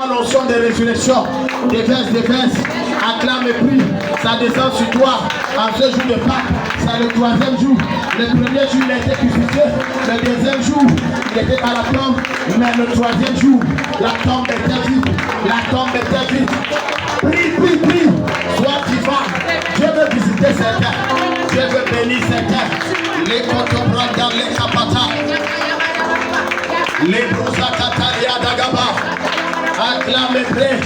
L'onction de résurrection, déverse, acclame et prie, ça descend sur toi en ce jour de Pâques. C'est le 3e jour. Le premier jour il a été crucifié, le 2e jour il était à la tombe, mais le 3e jour la tombe était vide, Prie, sois vivant. Dieu veut visiter cette terre, Dieu veut bénir cette terre. Les cotobranda, les kapata, les brosakataria d'Agaba. Acclame et prie.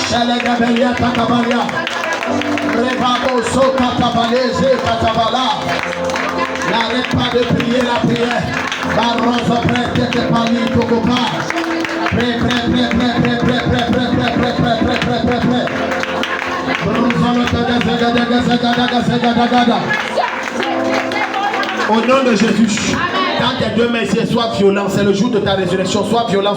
Shalagabelia Takabalia. Revabo Sokatabalese Katabala. N'arrête pas de prier la prière. Barosa prête que pali Tokopa. Prêt. Au nom de Jésus. Quand tes deux mains soient violents, c'est le jour de ta résurrection. Sois violent.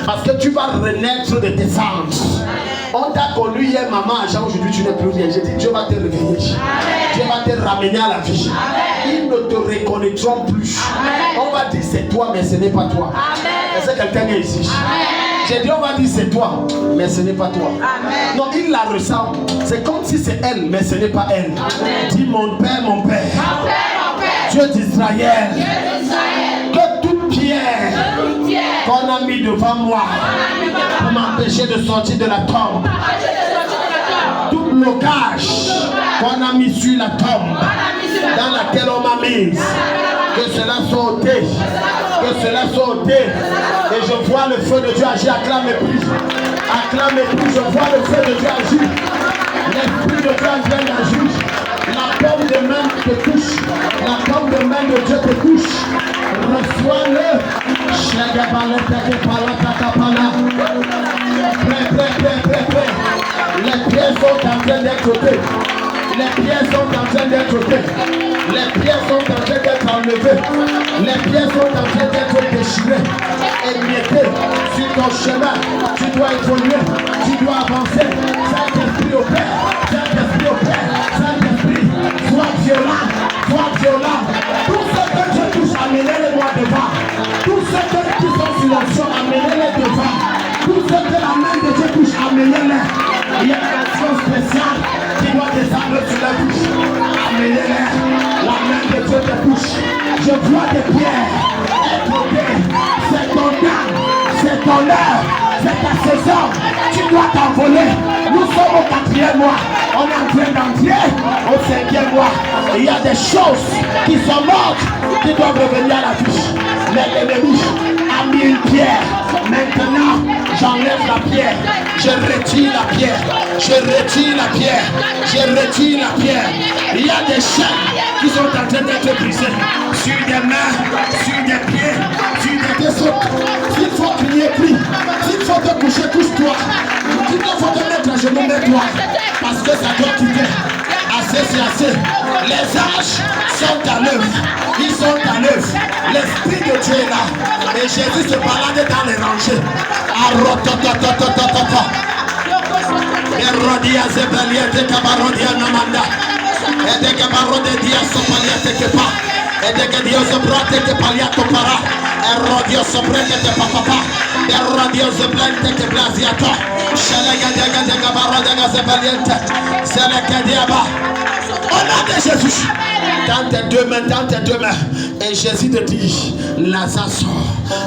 Parce que tu vas renaître de tes cendres. On t'a connu hier, maman, Jean, aujourd'hui tu n'es plus rien. J'ai dit, Dieu va te réveiller. Dieu va te ramener à la vie. Ils ne te reconnaîtront plus. On va dire c'est toi, mais ce n'est pas toi. Est-ce que quelqu'un est ici? J'ai dit, on va dire c'est toi, mais ce n'est pas toi. Non, il la ressent. C'est comme si c'est elle, mais ce n'est pas elle. Dis mon Père, Dieu d'Israël, que toute pierre qu'on a mis devant moi pour m'empêcher de sortir de la tombe, tout blocage qu'on a mis sur la tombe dans laquelle on m'a mise, que cela soit ôté, et je vois le feu de Dieu agir. Acclame et prie, je vois le feu de Dieu agir, l'esprit de Dieu vient d'agir. La paume de main te touche. La paume de main de Dieu te touche. Reçois-le. Prêt. Les pieds sont en train d'être ôtés. Les pieds sont en train d'être enlevés. Les pieds sont en train d'être déchirés. Émiettés sur ton chemin. Tu dois évoluer. Tu dois avancer. Saint-Esprit au Père. Sois violent. Tous ceux que Dieu touche, amenez-les moi devant. Tous ceux qui sont sur l'onction, amenez-les devant. Tous ceux que la main de Dieu touche, amenez-les. Il y a une action spéciale qui doit descendre sur la bouche. Amenez-les. La main de Dieu te touche. Je vois des pierres être ôtées. C'est ton âme, c'est ton heure, c'est ta saison. Tu dois t'envoler. Nous sommes au 4e mois. On est en train d'entrer au 5e mois. Il y a des choses qui sont mortes qui doivent revenir à la vie. Mais l'ennemi a mis une pierre. Maintenant, j'enlève la pierre. Je retire la pierre. Il y a des chaînes qui sont en train d'être brisées. Sur des mains, sur des pieds, sur des dessous. S'il faut crier, prie. S'il faut te coucher, couche-toi. S'il faut te mettre à genoux, mets-toi. Parce que ça doit quitter. Assez, c'est assez. Les âges sont à l'œuvre. Ils sont à l'œuvre. L'Esprit de Dieu est là. Et Jésus se balade dans les rangées. Erodia Zebeliete Cabarodia Namanda. Et de Cabarode Dia Sopaliate Kepa. Et de Dio Sobrate que Paliato Para. Erodio Sobrete de Papa. Erodio Zeblente que Blasiato. Shalagadega de Cabarode Zebeliente. Selekadiaba. Au nom de Jésus. Dans tes deux mains. Et Jésus te dit, Lazare sort.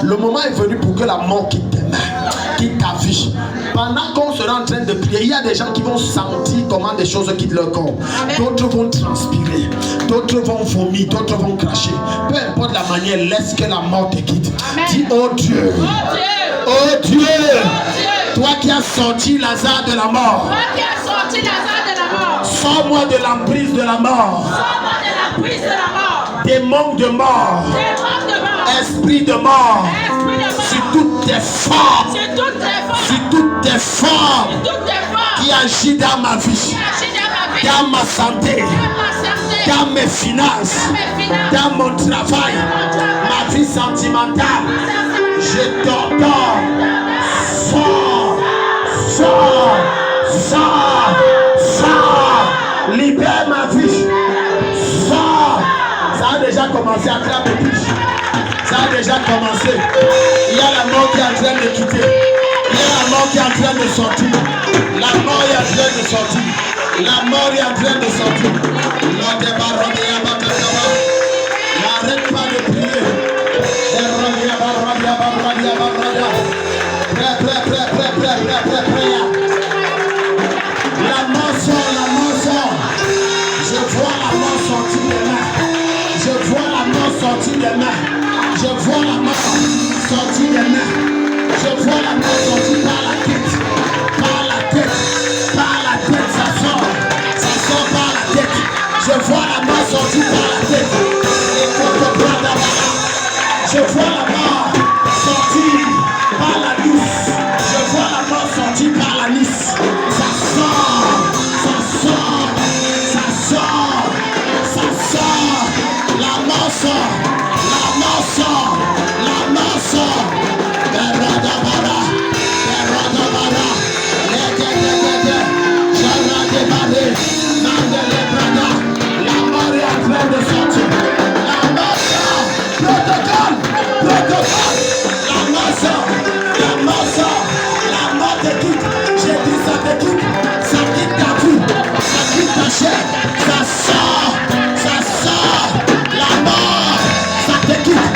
Le moment est venu pour que la mort quitte tes mains, quitte ta vie. Pendant qu'on sera en train de prier, il y a des gens qui vont sentir comment des choses quittent leur corps. D'autres vont transpirer, d'autres vont vomir, d'autres vont cracher. Peu importe la manière, laisse que la mort te quitte. Dis, oh Dieu, toi qui as sorti Lazare de la mort, sors-moi de l'emprise de la mort. Démon de mort, esprit de mort, sur toutes tes formes, qui agit dans ma vie, dans ma santé, dans mes finances, dans mon travail, ma vie sentimentale. Je t'ordonne, sors, libère ma vie. Ça a déjà commencé à clapper. Ça a déjà commencé. Il y a la mort qui est en train de quitter. Il y a la mort qui est en train de sortir. La mort est en train de sortir. La mort est en train de sortir. N'arrête pas de prier. Prêt. La mort sort, la mort sort. Je vois la mort sortir des mains. Je vois la mort sortir des mains. Je vois la mort sortir des mains. Je vois la mort sortir par la tête. Par la tête. Par la tête, ça sort. Ça sort par la tête. Je vois la mort sortir par la tête. Je vois la mort sortir par la nice. Je vois la mort sortir par la nice. Ça sort. Ça sort. Ça sort. Ça sort. La mort sort. La mort sort. La mort sort. La mort est en train de sortir. La mort sort. Protocole. Protocole. La mort sort. La mort sort. La mort te quitte. J'ai dit ça te quitte. Ça quitte ta vie. Ça quitte ta chair. Ça sort. Ça sort. La mort. Ça te quitte.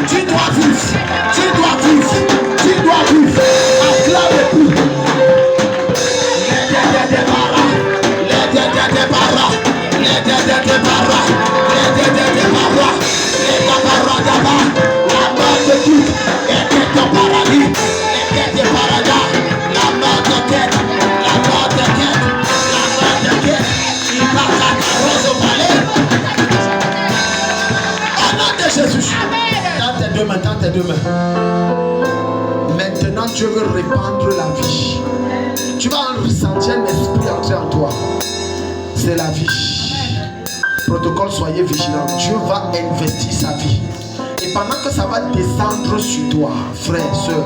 Tu dois vivre. Tu dois vivre. Tu dois vivre. Acclame le prix. Dans tes deux mains. Maintenant, Dieu veut répandre la vie. Tu vas ressentir un esprit entrer en toi. C'est la vie. Protocole, soyez vigilants. Dieu va investir sa vie. Et pendant que ça va descendre sur toi, frère, soeur,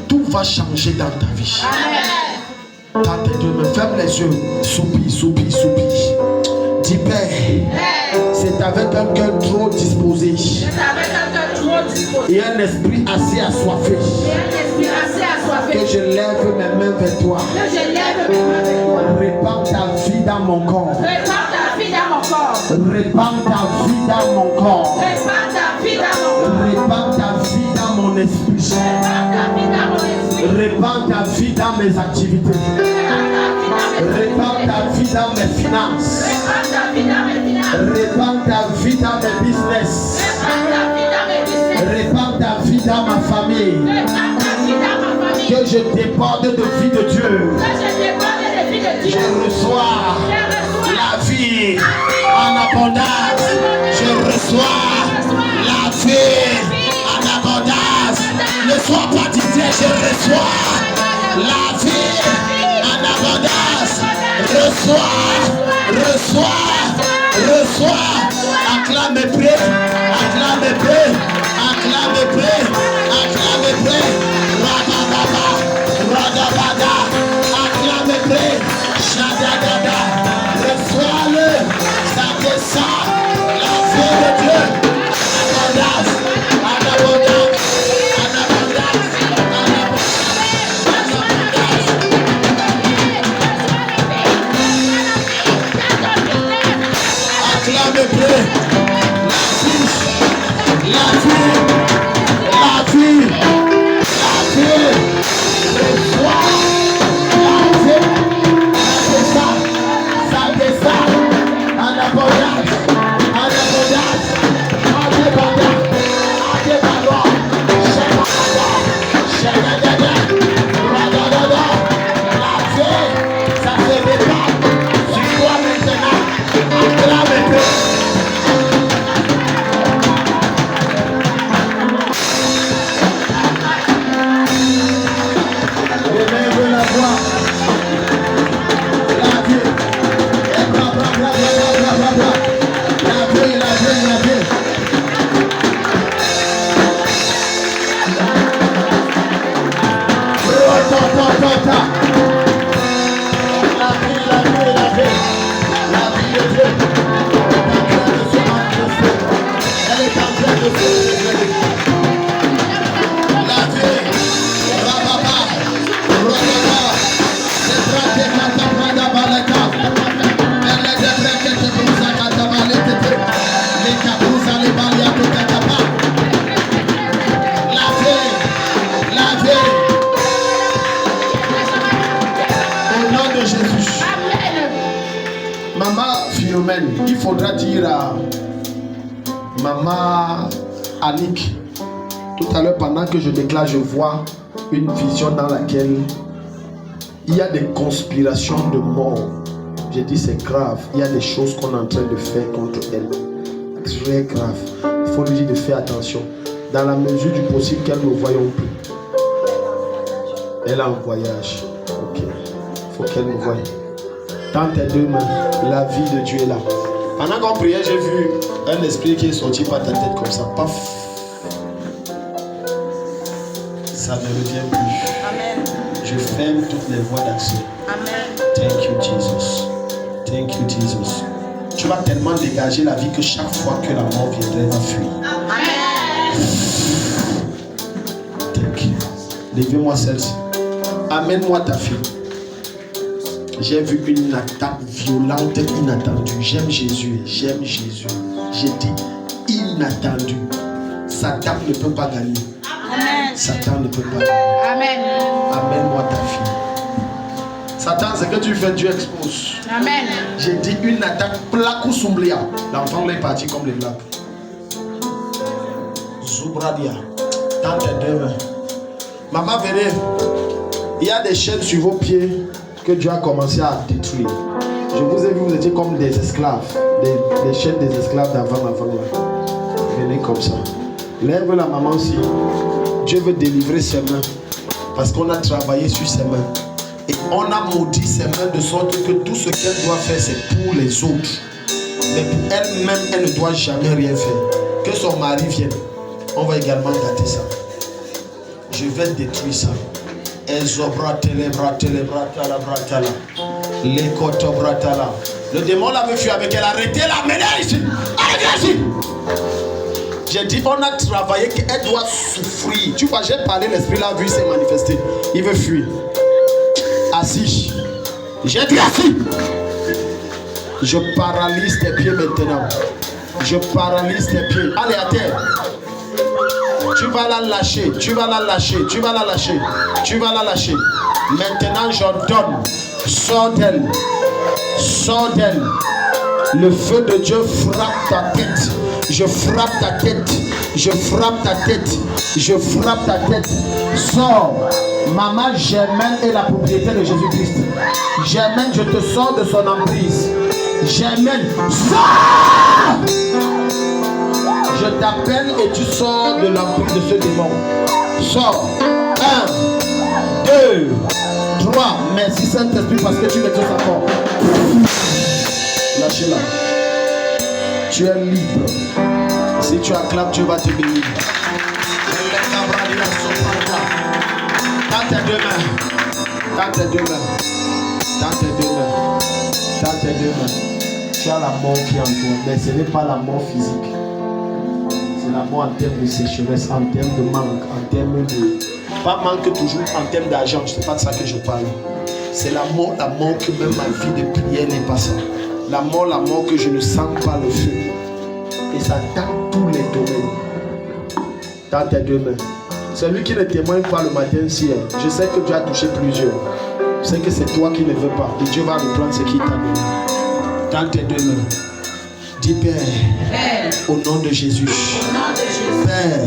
tout va changer dans ta vie. Dans tes deux mains, ferme les yeux. Soupire, soupire, soupire. Dis Père, c'est avec un cœur trop disposé et un esprit assez assoiffé que je lève mes mains vers toi. Répands ta vie dans mon corps. Répands ta vie dans mon corps. Répands ta vie dans mon esprit. Répands ta vie dans mes activités. Répands ta vie dans mes finances. Répands ta vie dans mes business. Répands ta vie dans ma famille. Que je déborde de vie de Dieu. Je reçois la vie en abondance. Je reçois la vie en abondance. Ne sois pas dicté, je reçois la vie en abondance. Reçois. Acclame et prie. Radabada. Acclame et prie. Shadadada. Reçois-le. Ça descend. La vie de Dieu. En abondance. Acclame et prie. La vie. Reçois la vie. Ça descend. En abondance. La vie, Philomène, il faudra dire à maman Annick, tout à l'heure pendant que je déclare, je vois une vision dans laquelle il y a des conspirations de mort. J'ai dit c'est grave, il y a des choses qu'on est en train de faire contre elle. Très grave. Il faut lui dire de faire attention. Dans la mesure du possible qu'elle ne voyons plus. Elle est en voyage. Ok. Il faut qu'elle me voie. Dans tes deux mains, la vie de Dieu est là. Pendant qu'on priait, j'ai vu un esprit qui est sorti par ta tête comme ça. Paf. Ça ne revient plus. Amen. Je ferme toutes les voies d'accès. Amen. Thank you, Jesus. Thank you, Jesus. Tu vas tellement dégager la vie que chaque fois que la mort viendrait, va fuir. Amen. Thank you. Levez-moi celle-ci. Amène-moi ta fille. J'ai vu une attaque violente, inattendue. J'aime Jésus. J'aime Jésus. J'ai dit inattendu. Satan ne peut pas gagner. Amen. Satan ne peut pas gagner. Amen. Amène-moi ta fille. Satan, ce que tu fais, Dieu expose. Amen. J'ai dit une attaque plaque ou somblia. L'enfant est parti comme les blagues. Zubradia. Dans tes deux mains. Maman, venez. Il y a des chaînes sur vos pieds que Dieu a commencé à détruire. Je vous ai vu, vous étiez comme des esclaves. Des chaînes des esclaves d'avant là. Venez comme ça. Lève la maman aussi. Dieu veut délivrer ses mains. Parce qu'on a travaillé sur ses mains. Et on a maudit ses mains de sorte que tout ce qu'elle doit faire, c'est pour les autres. Mais pour elle-même, elle ne doit jamais rien faire. Que son mari vienne, on va également gâter ça. Je vais détruire ça. Le démon l'avait fui avec elle. Arrêtez-la, menez ici. Allez, ici. J'ai dit, on a travaillé qu'elle doit souffrir. Tu vois, j'ai parlé, l'esprit l'a vu, s'est manifesté. Il veut fuir. Assis. J'ai dit assis. Je paralyse tes pieds maintenant. Je paralyse tes pieds. Allez à terre. Tu vas la lâcher. Tu vas la lâcher. Tu vas la lâcher. Tu vas la lâcher. Maintenant j'ordonne. Sors d'elle. Sors d'elle. Le feu de Dieu frappe ta tête. Je frappe ta tête. Je frappe ta tête. Je frappe ta tête. Sors. Maman Germaine est la propriété de Jésus-Christ. Germaine, je te sors de son emprise. Germaine, sors! Je t'appelle et tu sors de l'emprise de ce démon. Sors. 1, 2, 3. Merci Saint-Esprit parce que tu me touches encore. Lâchez-la. Tu es libre. Si tu acclames, tu vas te bénir. Dans tes deux mains. Dans tes deux mains. Dans tes deux mains. Dans tes deux mains. Tu as la mort qui est en toi. Mais ce n'est pas la mort physique. C'est la mort en termes de sécheresse, en termes de manque, en termes de... Pas manque toujours en termes d'argent. Ce n'est pas de ça que je parle. C'est la mort que même ma vie de prière n'est pas ça. La mort que je ne sens pas le feu. Et ça dans tous les domaines. Dans tes deux mains. Celui qui ne témoigne pas le matin si je sais que Dieu a touché plusieurs. Je sais que c'est toi qui ne veux pas. Et Dieu va reprendre ce qu'il t'a donné. Dans tes deux mains. Dis Père, au nom de Jésus. Père,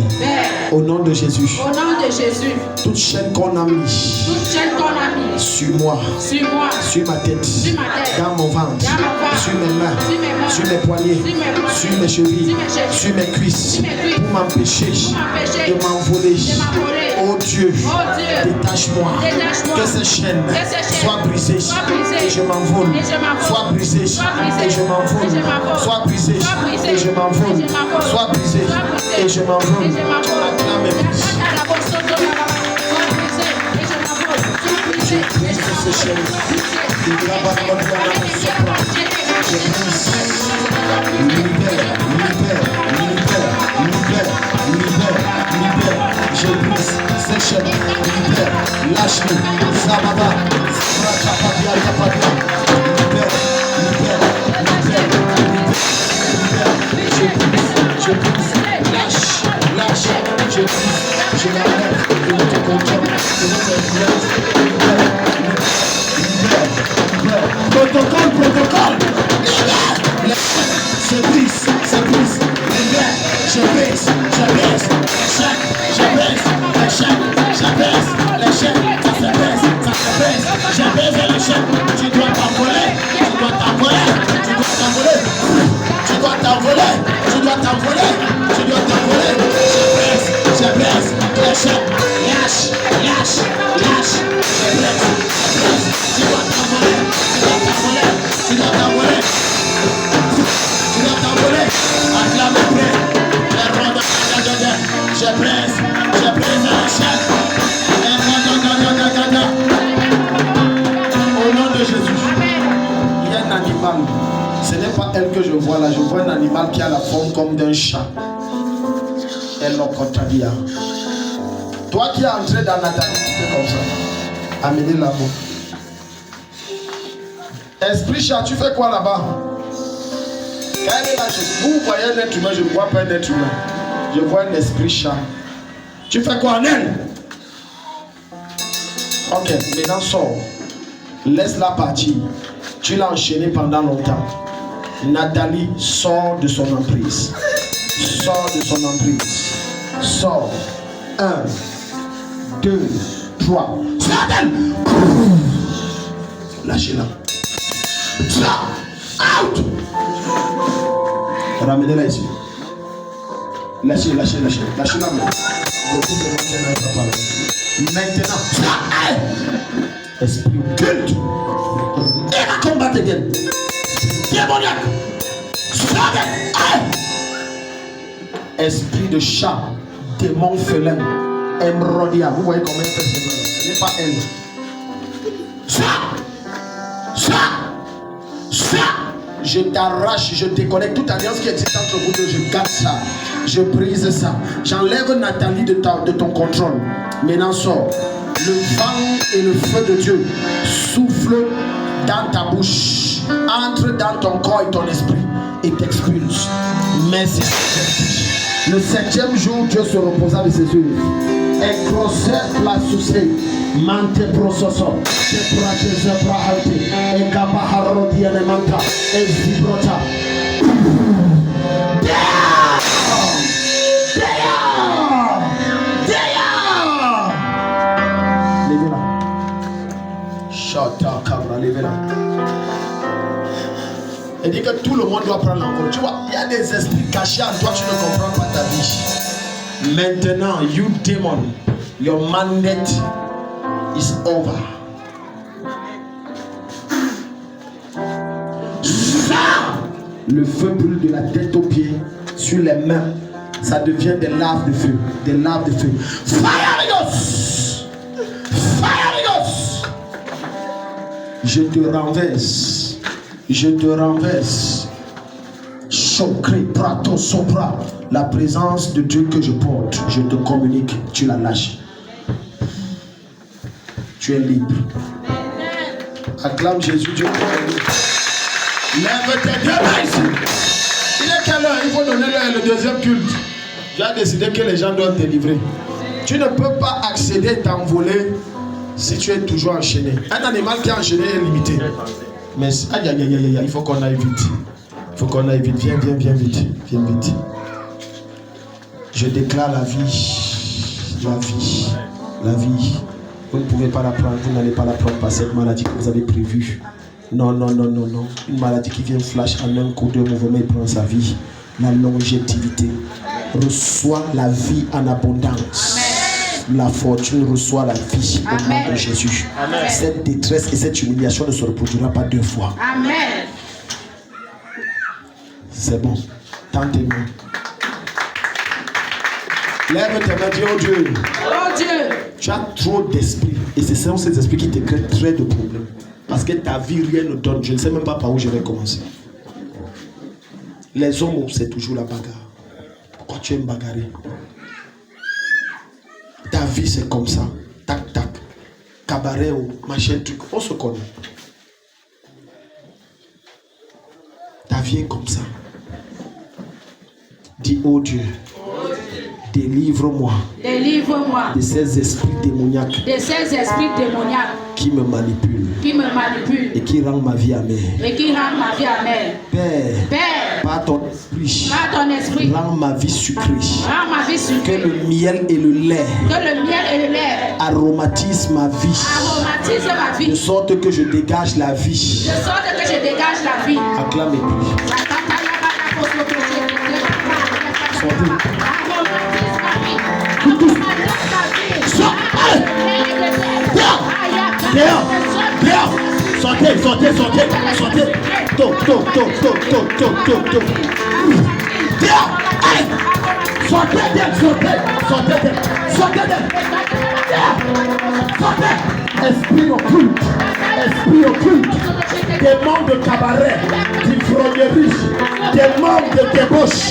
au nom de Jésus. Au nom de Jésus. Toute chaîne qu'on a mis. Toute chaîne qu'on a mis. Sur moi. Sur moi. Sur ma tête. Sur ma tête. Dans mon ventre. Dans mon ventre. Sur mes mains. Sur mes mains. Sur mes poignets. Sur mes poignets. Sur mes chevilles. Sur mes chevilles. Sur mes cuisses. Sur mes cuisses. Pour m'empêcher m'empêcher de m'envoler. de m'envoler. Oh Dieu. Oh Dieu. Détache-moi. Détache-moi. Que ces chaînes soient brisées. Soient brisées. Et je m'envole. Et je m'envole. Sois brisé. Sois brisé. Et je m'envole. Et je m'envole. Sois brisé. Sois brisé. Et je m'envole. Et je m'envole. Sois brisé. Sois brisé. Et je m'envole. Et je m'envole. Acclame et prie. Je brise ces chaînes. Je brise. Libère. Je brise ces chaînes. Libère. Lâche-les. Sababa. Je brise. Lâche. Je brise. Je l'arrête. De notre contrôle. De notre influence. Libère. Protocole. je baise l'échec. Tu dois t'envoler, tu dois t'envoler, tu dois t'envoler. Tu dois t'envoler, tu dois t'envoler, tu dois t'envoler. Je baise l'échec. Lâche, lâche, lâche. Je baise. Tu dois t'envoler, tu dois t'envoler, tu dois t'envoler. Tu dois t'envoler. Acclame près. Je brise l'échec. Au nom de Jésus. Il y a un animal. Ce n'est pas elle que je vois là. Je vois un animal qui a la forme comme d'un chat. Elle l'a contrarié. Toi qui es entré dans Nathalie, tu fais comme ça. Amenez l'amour. Esprit chat, tu fais quoi là-bas? Quand elle est là, vous voyez un être humain, je ne vois pas un être humain. Je vois un esprit chat. Tu fais quoi en elle? Ok, maintenant sors. Laisse-la partir. Tu l'as enchaîné pendant longtemps. Nathalie, sort de son emprise. Sors de son emprise. Sors. 1, 2, 3. Sors-elle. Lâchez-la. Out. Ramenez-la ici. Lâchez la main. Maintenant, esprit culte. Il va combattre again. Démoniaque. Esprit de chat, démon félin, émeraudia. Vous voyez comment elle fait ses mains. Ce n'est pas elle. Ça. Je t'arrache, je déconnecte toute alliance qui existe entre vous deux. Je garde ça. Je brise ça. J'enlève Nathalie de ton contrôle. Maintenant sors. Le vent et le feu de Dieu souffle dans ta bouche, entre dans ton corps et ton esprit et t'expulse. Merci. Le 7e jour, Dieu se reposa de ses œuvres. Et grosseur la souci. Mante prososo, te prate zebrahate, et gabaharodiane manta, et vibrota. Levez-la. Chata cabra, levez-la. Elle dit que tout le monde doit prendre l'envol. Tu vois, il y a des esprits cachés en toi, tu ne comprends pas ta vie. Maintenant, you demon, your mandate is over. Le feu brûle de la tête aux pieds, sur les mains. Ça devient des laves de feu. Des laves de feu. Fire Ghost! Fire Ghost! Je te renverse. Je te renverse. Chokri, prato, sopra. La présence de Dieu que je porte, je te communique. Tu la lâches. Tu es libre. Acclame Jésus, Dieu. Lève tes deux mains ici. Il est quelle heure? Il faut donner le deuxième culte. J'ai décidé que les gens doivent te livrer. Tu ne peux pas accéder et t'envoler si tu es toujours enchaîné. Un animal qui est enchaîné est limité. Mais aïe, aïe, aïe, aïe, il faut qu'on aille vite. Il faut qu'on aille vite. Viens vite. Viens vite. Je déclare la vie. La vie. La vie. Vous ne pouvez pas la prendre, vous n'allez pas la prendre par cette maladie que vous avez prévue. Non. Une maladie qui vient flash en un coup de mouvement et prend sa vie. La longévité. Reçoit la vie en abondance. Amen. La fortune reçoit la vie au nom de Jésus. Amen. Cette détresse et cette humiliation ne se reproduira pas deux fois. Amen. C'est bon. Tentez-moi. Lève tes mains, dis oh Dieu. Oh Dieu. Tu as trop d'esprits. Et c'est selon ces esprits qui te créent très de problèmes. Parce que ta vie, rien ne donne. Je ne sais même pas par où je vais commencer. Les hommes, c'est toujours la bagarre. Pourquoi tu aimes bagarrer? Ta vie, c'est comme ça. Tac, tac. Cabaret ou machin, truc. On se connaît. Ta vie est comme ça. Dis, oh Dieu. Délivre-moi. Délivre-moi de ces esprits démoniaques. De ces esprits démoniaques qui me manipulent. Qui me manipulent. Et qui rendent ma vie amère. Et qui rendent ma vie amère. Père. Par ton esprit. Par ton esprit. Rends ma vie sucrée. Rends ma vie sucrée. Que le miel et le lait. Que le miel et le lait. Aromatise ma vie. Aromatise ma vie. De sorte que je dégage la vie. De sorte que je dégage la vie. Acclame et prie. Dehors. Sortez. Dehors. Sortez. Esprit occulte. Des membres de cabaret, d'ivrognerie, des membres de débauche.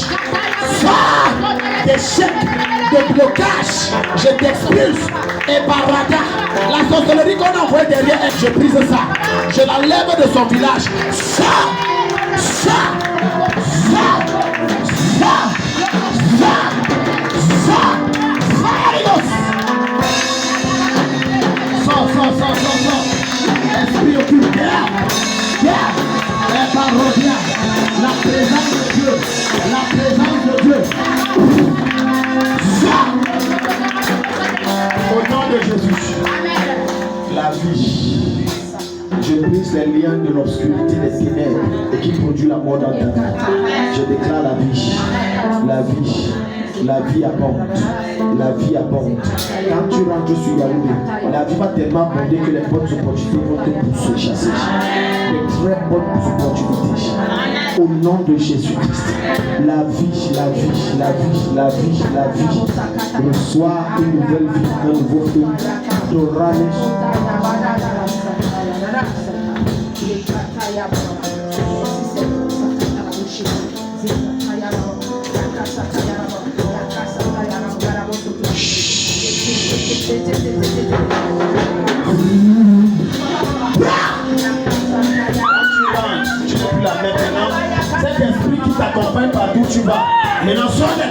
Des chèques de blocage, je t'expulse et barada. La sorcellerie qu'on a envoyée derrière elle, je brise ça. Je l'enlève de son village. Esprit occulte, la présence de Dieu, au nom de Jésus. La vie. Je brise les liens de l'obscurité des ténèbres et qui produit la mort dans ta vie. Je déclare la vie abonde. Quand tu rentres sur Yaoundé, la vie va tellement abonder que les bonnes opportunités vont te pousser chasser. Les très bonnes opportunités. Au nom de Jésus-Christ, la vie. Reçois une nouvelle vie, un nouveau feu. Cet esprit qui t'accompagne partout où tu vas. Maintenant, sors-le.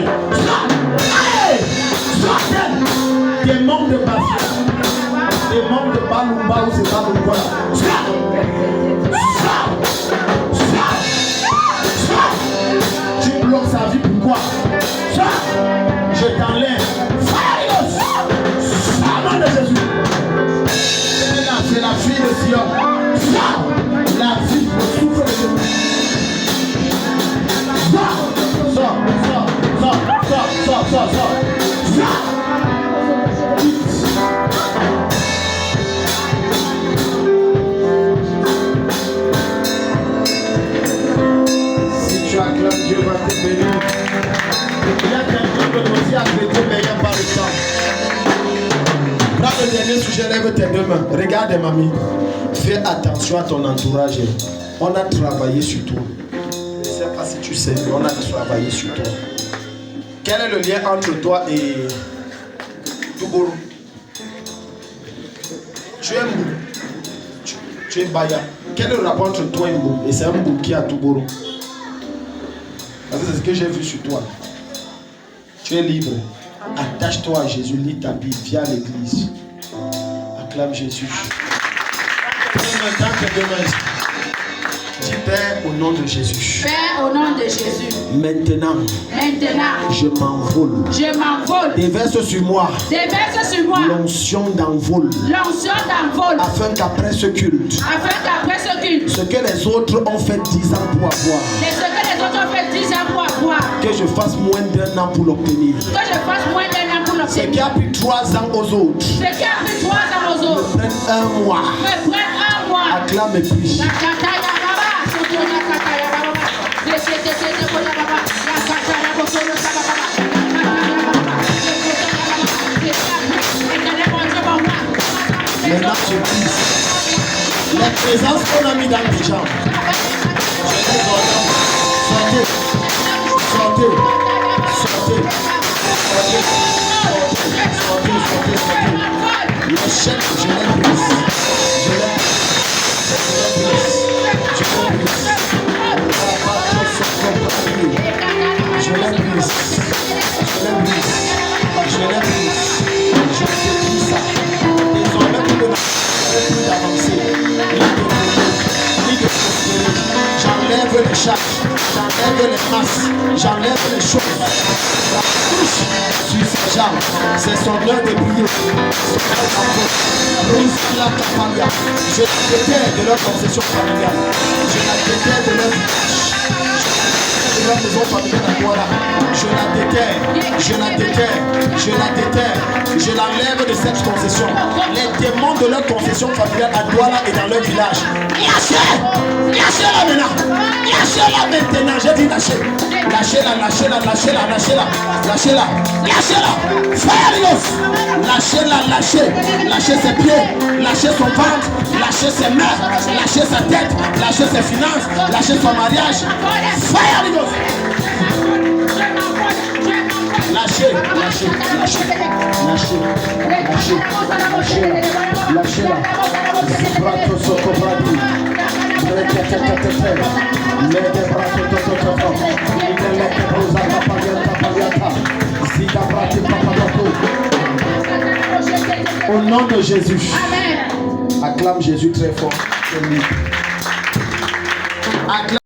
Des membres de Bafia, des membres de Balumba ou c'est Balumba. Tu bloques sa vie, pourquoi? Je t'enlève. Nom de Jésus. C'est la fille de Sion. La vie, le souffle de Dieu. Sors. Si tu acclames, Dieu va te bénir. Il y a quelqu'un qui peut aussi accréditer, mais il n'y a pas le temps. Prends le dernier sujet, lève tes deux mains. Regarde, mamie. Fais attention à ton entourage. On a travaillé sur toi. Je ne sais pas si tu sais, mais on a travaillé sur toi. Quel est le lien entre toi et Touboro? Tu es Mbou. Tu es Baya. Quel est le rapport entre toi et Mbou? Et c'est un Mbou qui est à Touboro. Parce que c'est ce que j'ai vu sur toi. Tu es libre. Attache-toi à Jésus. Lis ta Bible. Viens à l'église. Acclame Jésus. Maintenant que demain. Dis Père au nom de Jésus. Père au nom de Jésus. Maintenant. Je m'envole. Déverse sur moi. L'onction d'envol. Afin qu'après ce culte. Ce que les autres ont fait 10 ans pour avoir. Que je fasse moins d'1 an pour l'obtenir. Ce qui a pris 3 ans aux autres. Me prenne 1 mois. Acclame et prie. Maintenant je prie. Les présences qu'on a mis dans les jambes. Sortez. Le chef, je l'ai brisé. J'enlève les charge, j'enlève les masses, j'enlève les choses. La touche sur ses jambes, c'est son heure de briller. Je la déterre de leur concession familiale, je la déterre de leur village, de leur maison familiale à Douala. Je la déterre, je la déterre, je la déterre, je l'enlève de cette concession. Les démons de leur concession familiale à Douala et dans leur village. Lâchez-la maintenant, lâchez-la maintenant, j'ai dit lâchez. Lâchez-la, lâchez-la, lâchez-la, lâchez-la, lâchez-la, lâchez-la, fire. Lâchez-la, lâchez, lâchez ses pieds, lâchez son ventre, lâchez ses mains, lâchez sa tête, lâchez ses finances, lâchez son mariage. Fire. Lâchez, lâchez, lâchez, lâchez, lâchez, lâchez, lâchez-la. Brato sotto bradi. Au nom de Jésus. Acclame Jésus très fort. Acclame